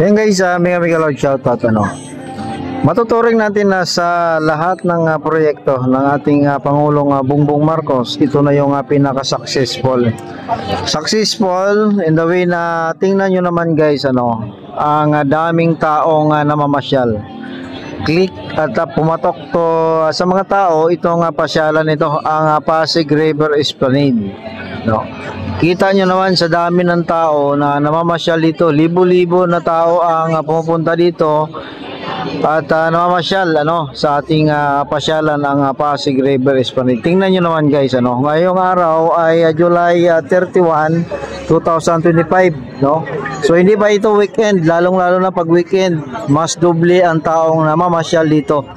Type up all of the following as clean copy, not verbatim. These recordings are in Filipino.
Yan guys, mega loud shoutout matuturing natin na sa lahat ng proyekto ng ating Pangulong Bongbong Marcos, ito na yung pinaka-successful in the way na tingnan nyo naman guys, ang daming taong namamasyal. Click at pumatok to sa mga tao itong pasyalan ito, ang Pasig River Esplanade. Kita nyo naman sa dami ng tao na namamasyal dito, libo-libo na tao ang pumupunta dito at namamasyal sa ating pasyalan, ang Pasig River Esplanade. Tingnan nyo naman guys, ngayong araw ay July 31, 2025, so hindi pa ito weekend, lalong-lalo na pag weekend, mas doble ang taong namamasyal dito.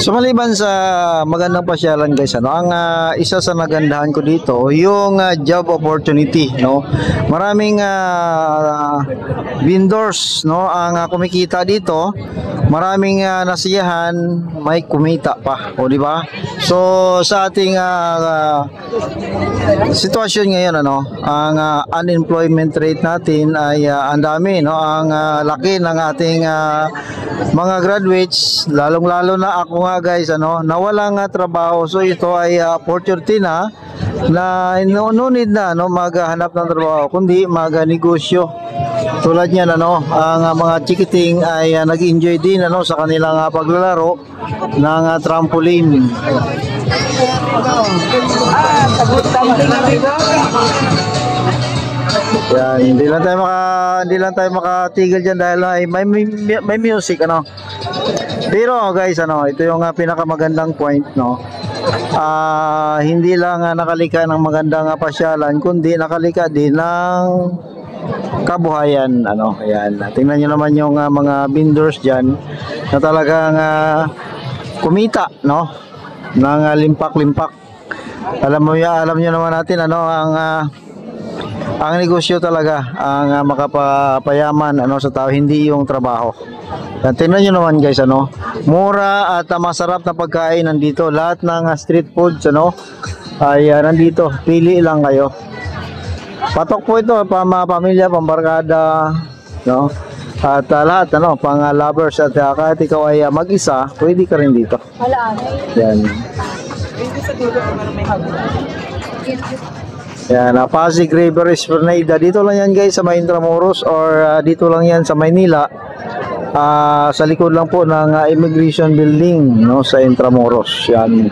So maliban sa magandang pasyalan guys, ang isa sa nagandahan ko dito yung job opportunity, maraming vendors ang kumikita dito, maraming nasiyahan, may kumita pa, di ba? So sa ating sitwasyon ngayon, ang unemployment rate natin ay ang dami, ang laki ng ating mga graduates, lalong-lalo na ako nga guys, nawalang trabaho. So ito ay opportunity na no need na maghanap ng trabaho, kundi magnegosyo. Tulad niyan, ang mga chikiting ay nag-enjoy din sa kanilang paglalaro ng trampoline. Yan, hindi lang tayo makatigil diyan dahil ay may music, Pero guys, ito yung pinakamagandang point, hindi lang nakalika ng magandang pasyalan, kundi nakalika din ng kabuhayan, Ayan, tingnan niyo naman yung mga vendors diyan na talagang kumita, ng limpak-limpak. Alam niyo naman natin, ang negosyo talaga ang makapayaman sa tao, hindi yung trabaho. Tingnan nyo naman guys, mura at masarap na pagkain nandito. Lahat ng street foods ay nandito, pili lang kayo. Patok po ito mga pamilya, pambarkada, at lahat pang lovers, at kahit ikaw ay mag-isa, pwede ka rin dito. Yan. Yan, Pasig River Esplanade. Dito lang yan guys sa may Intramuros, or dito lang yan sa Maynila, sa likod lang po ng Immigration Building sa Intramuros. Yan,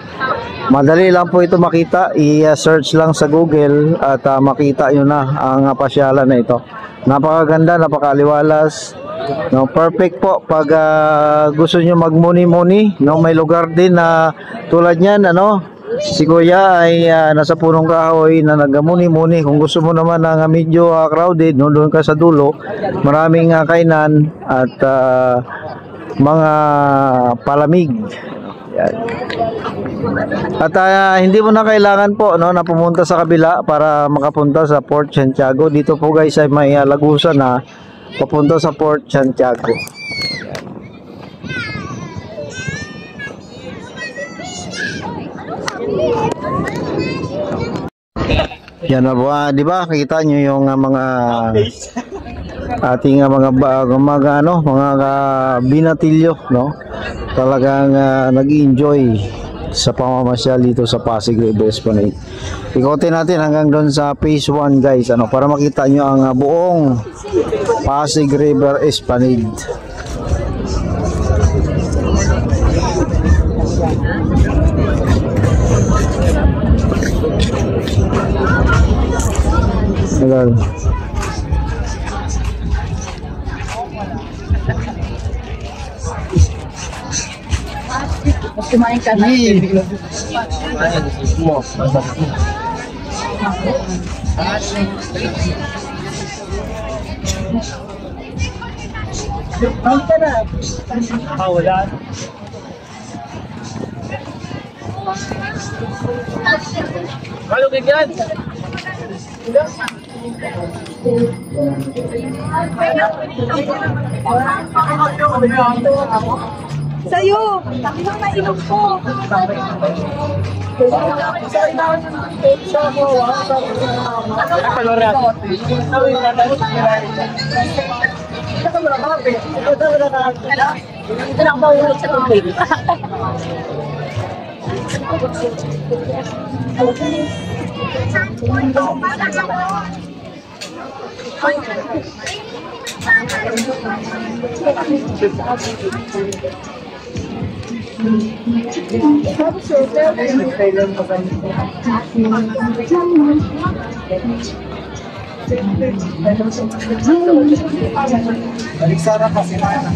madali lang po ito makita, i-search lang sa Google at makita nyo na ang pasyalan na ito. Napakaganda, napakaliwalas, perfect po pag gusto nyo magmuni-muni, may lugar din na tulad nyan, si Kuya ay nasa punong kahoy na nagamuni-muni. Kung gusto mo naman ng medyo crowded, doon ka sa dulo, maraming kainan at mga palamig. Yan. At hindi mo na kailangan po na pumunta sa kabila para makapunta sa Port Santiago. Dito po guys ay may lagusan na papunta sa Port Santiago. Yan na, di ba? Kita nyo yung mga ating mga binatilyo, Talagang nag-enjoy sa pamamasyal dito sa Pasig River Esplanade. Ikotin natin hanggang doon sa phase 1 guys, para makita nyo ang buong Pasig River Esplanade. Ayan. Kumain ka na. Wala. Halo ganyan. Sa'yo! Takbo na inom ko! Ito na ako maulit sa tubig. Balik Sara kasi na.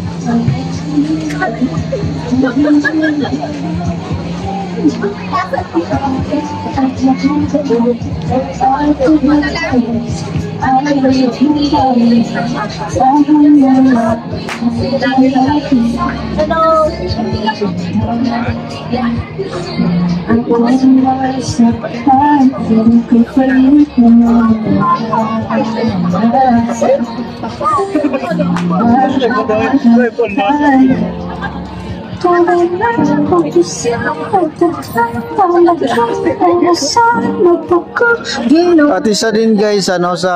At isa din guys, ano, sa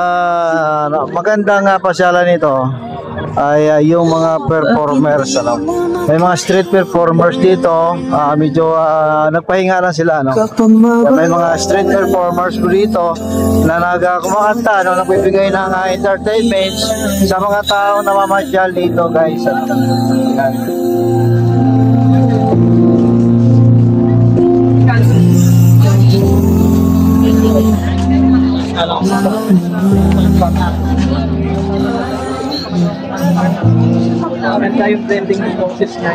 magandang pasyalan nito ay yung mga performers, ano. May mga street performers dito, medyo nagpahinga lang sila, ano. May mga street performers dito na kumakanta, ano, nagbibigay ng entertainment sa mga tao na mamasyal dito guys, ano. Yan. Maganda yung blending ng boses niya.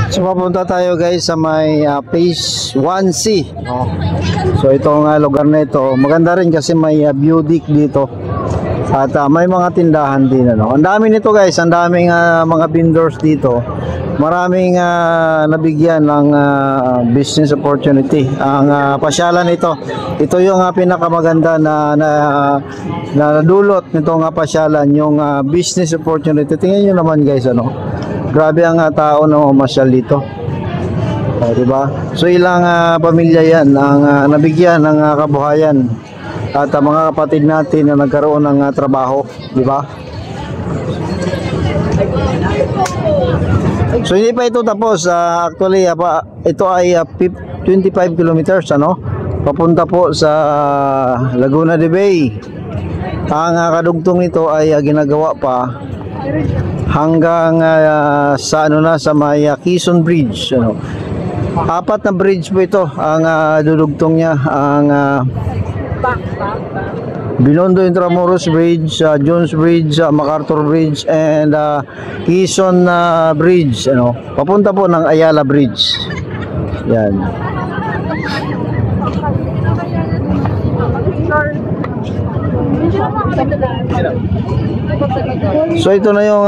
So papunta tayo guys sa may phase 1C, no? So itong lugar na ito, maganda rin kasi may view deck dito. At may mga tindahan din, ano. Ang dami nito guys, ang daming mga vendors dito. Maraming nabigyan ng business opportunity. Ang pasyalan nito, ito yung pinakamaganda na dulot nitong pasyalan, yung business opportunity. Tingnan nyo naman guys, ano. Grabe ang tao na umasyal dito. Diba? So ilang pamilya yan ang nabigyan ng kabuhayan at mga kapatid natin na nagkaroon ng trabaho, diba? So hindi pa ito tapos, actually ito ay 25 kilometers, ano, papunta po sa Laguna de Bay. Ang kadugtong nito ay ginagawa pa hanggang sa ano na, sa may Quezon Bridge, ano. 4 na bridge po ito ang dudugtong niya, ang Binondo Intramuros Bridge, Jones Bridge, MacArthur Bridge, and Quezon Bridge, ano, papunta po ng Ayala Bridge. Yan. So ito na yung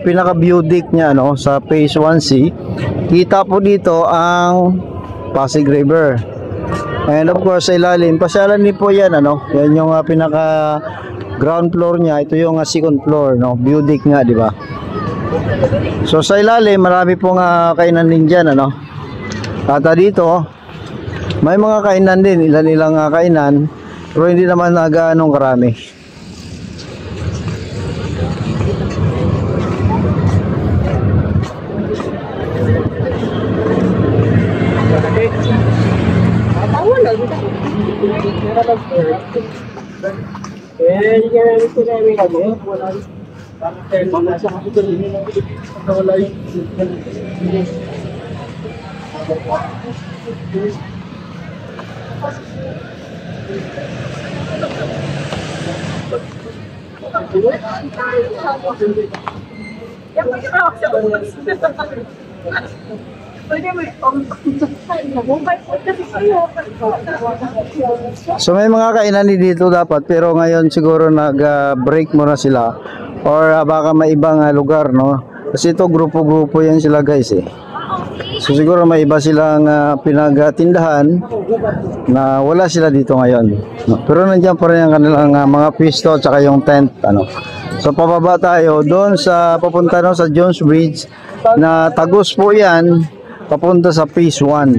pinaka view deck niya, no, sa phase 1C. Kita po dito ang Pasig River. And of course sa ilalim, pasyalan din po yan, ano. Yan yung pinaka ground floor niya. Ito yung second floor, no, view deck nga, di ba? So sa ilalim, marami pong kainan din dyan, ano. At dito, may mga kainan din, ilan-ilang kainan, pero hindi naman gaanong karami. So may mga kainan dito dapat, pero ngayon siguro nag-break muna sila or baka may ibang lugar, no? Kasi ito grupo-grupo yan sila guys eh. So siguro may iba silang pinagtindahan na wala sila dito ngayon, no? Pero nandiyan pa rin ang kanilang mga pisto at saka yung tent, ano. So pababa tayo doon sa papunta no, sa Jones Bridge na tagos po yan papunta sa Phase 1.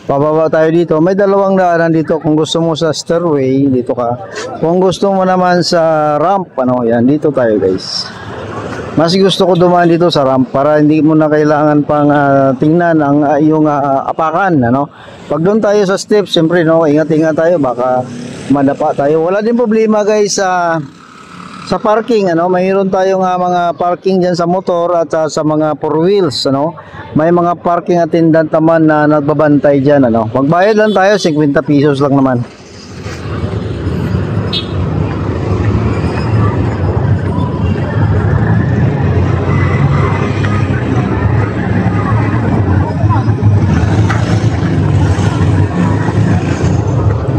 Pababa tayo dito. May dalawang daanan dito. Kung gusto mo sa stairway, dito ka. Kung gusto mo naman sa ramp, ano, yan, dito tayo guys. Mas gusto ko dumaan dito sa ramp para hindi mo na kailangan pang tingnan ang yung apakan, ano. Pag doon tayo sa steps, siyempre, no, ingat-ingat tayo, baka madapa tayo. Wala din problema guys sa parking, ano. Mayroon tayong mga parking diyan sa motor at sa mga four wheels, ano. May mga parking attendant naman na nagbabantay diyan, ano. Magbayad lang tayo, 50 pesos lang naman.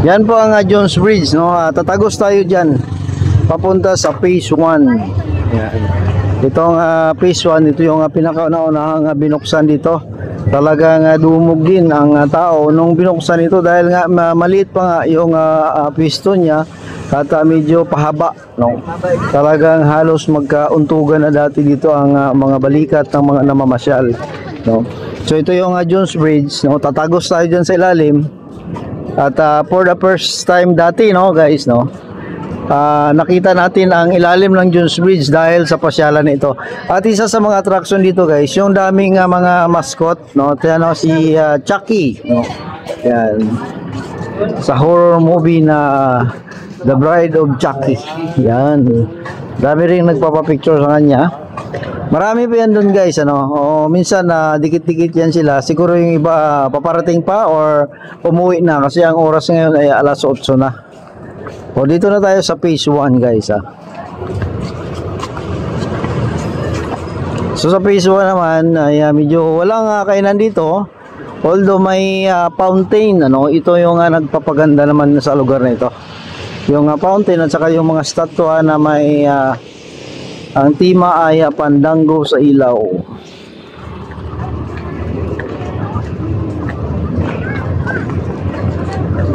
Yan po ang Jones Bridge, no. Tatagos tayo diyan papunta sa Phase 1. Yan. Itong Phase 1, ito yung pinakauna-unahang binuksan dito. Talagang dumog din ang tao nung binuksan ito dahil nga maliit pa nga yung pisto niya at medyo pahaba, no. Talagang halos magkauntugan na dati dito ang mga balikat ng mga namamasyal, no. So ito yung Jones Bridge, no. Tatagos tayo diyan sa ilalim. At for the first time dati, no guys, no, nakita natin ang ilalim ng Jones Bridge dahil sa pasyalan nito. At isa sa mga attraction dito guys, yung daming mga mascot, no. Tiyan, no, si Chucky, no. Yan. Sa horror movie na The Bride of Chucky. Yan. Dami rin nagpapapicture sa kanya. Marami pa yan dun guys, ano. O, minsan dikit-dikit yan sila. Siguro yung iba paparating pa or umuwi na kasi ang oras ngayon ay alas 8 na. O, dito na tayo sa Phase 1 guys, ha. So sa Phase 1 naman ay medyo walang kainan dito. Although may fountain, ano. Ito yung nagpapaganda naman sa lugar na ito. Yung fountain at saka yung mga statwa na may ang tema ay pandango sa ilaw.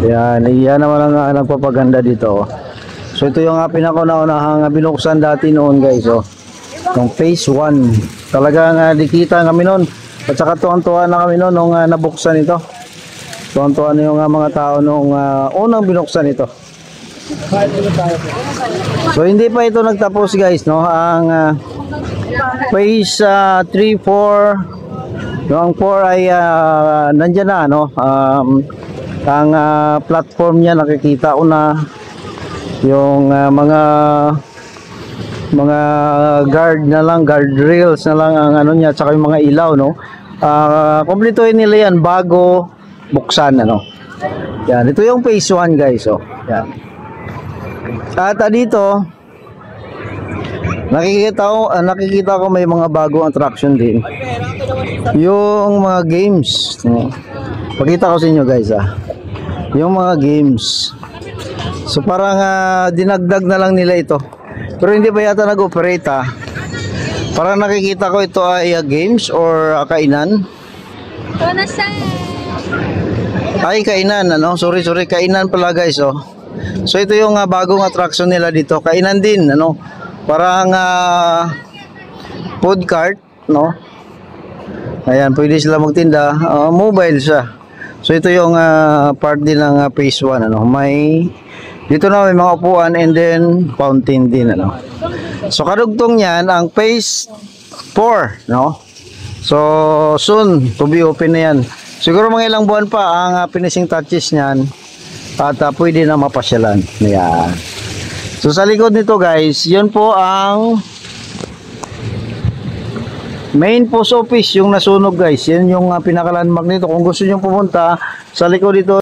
Yan naman ang nagpapaganda dito. So ito yung pinakauna-unahang binuksan dati noon guys, oh. Yung Phase 1. Talagang dikita kami noon. At saka tuwan-tuwa na kami noon nung nabuksan ito. Tuwan-tuwa na yung mga tao nung unang binuksan ito. So hindi pa ito nagtapos guys, no. Ang Phase 3, 4, yung 4 ay nandiyan na, no. Ang platform niya nakikita ko na yung mga guard na lang, guard rails na lang ang ano niya, tsaka yung mga ilaw, no. Kumpletuhin nila yan bago buksan, ano. Yan, ito yung Phase 1 guys, oh. Yan. At dito nakikita ko may mga bagong attraction din. Yung mga games. Pakita ko sa inyo guys, yung mga games. So parang dinagdag na lang nila ito. Pero hindi pa yata nag-operate, Parang nakikita ko ito ay games or kainan. Ay kainan, ano? Sorry, kainan pala guys, oh. So ito yung bagong attraction nila dito. Kainan din, ano? Parang food cart, no? Ayan, pwede sila magtinda. Mobile siya. So ito yung part din ng Phase 1, ano? Dito na may mga upuan and then fountain din, ano? So kadugtong niyan ang Phase 4, no? So soon to be open na yan. Siguro mga ilang buwan pa ang finishing touches niyan. At pwede na mapasyalan. Ayan. So sa likod nito guys, yun po ang main post office yung nasunog guys. Yan yung pinaka-landmark nito. Kung gusto nyo pumunta sa likod dito